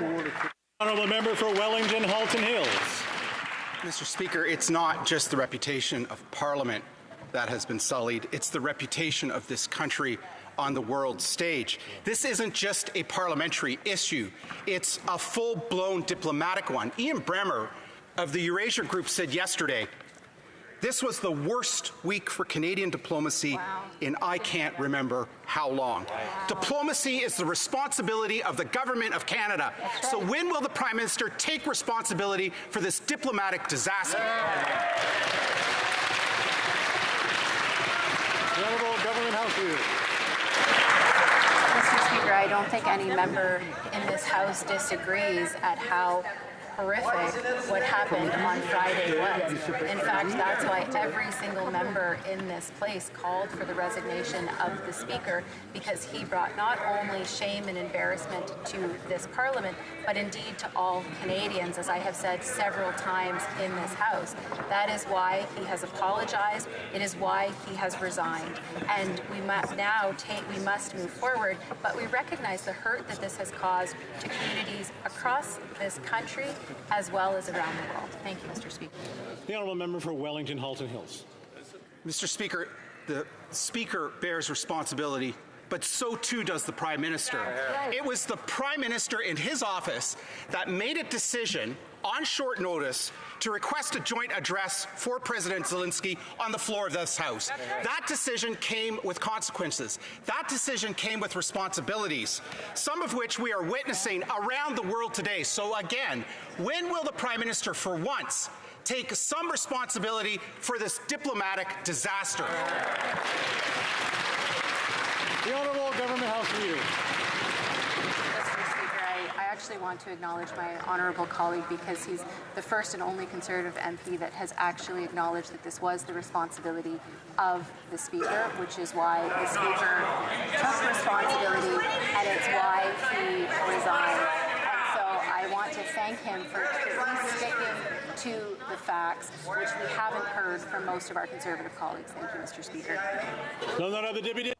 Honourable member for Wellington Halton Hills. Mr. Speaker, it's not just the reputation of Parliament that has been sullied, it's the reputation of this country on the world stage. This isn't just a parliamentary issue, it's a full-blown diplomatic one. Ian Bremmer of the Eurasia Group said yesterday, this was the worst week for Canadian diplomacy in I can't remember how long. Diplomacy is the responsibility of the Government of Canada. So when will the Prime Minister take responsibility for this diplomatic disaster? The Honourable Government House Leader. Mr. Speaker, I don't think any member in this House disagrees at how horrific what happened on Friday was. In fact, that's why every single member in this place called for the resignation of the Speaker, because he brought not only shame and embarrassment to this Parliament, but indeed to all Canadians, as I have said several times in this House. That is why he has apologized. It is why he has resigned. And we must now move forward, but we recognize the hurt that this has caused to communities across this country as well as around the world. Thank you, Mr. Speaker. The Honourable member for Wellington Halton Hills. Mr. Speaker, the Speaker bears responsibility, but so too does the Prime Minister. It was the Prime Minister in his office that made a decision on short notice to request a joint address for President Zelensky on the floor of this House. That decision came with consequences. That decision came with responsibilities, some of which we are witnessing around the world today. So again, when will the Prime Minister, for once, take some responsibility for this diplomatic disaster? The Honourable Government House Leader. I actually want to acknowledge my honourable colleague because he's the first and only Conservative MP that has actually acknowledged that this was the responsibility of the Speaker, which is why the Speaker took responsibility and it's why he resigned. And so I want to thank him for at least sticking to the facts, which we haven't heard from most of our Conservative colleagues. Thank you, Mr. Speaker. None other Deputy.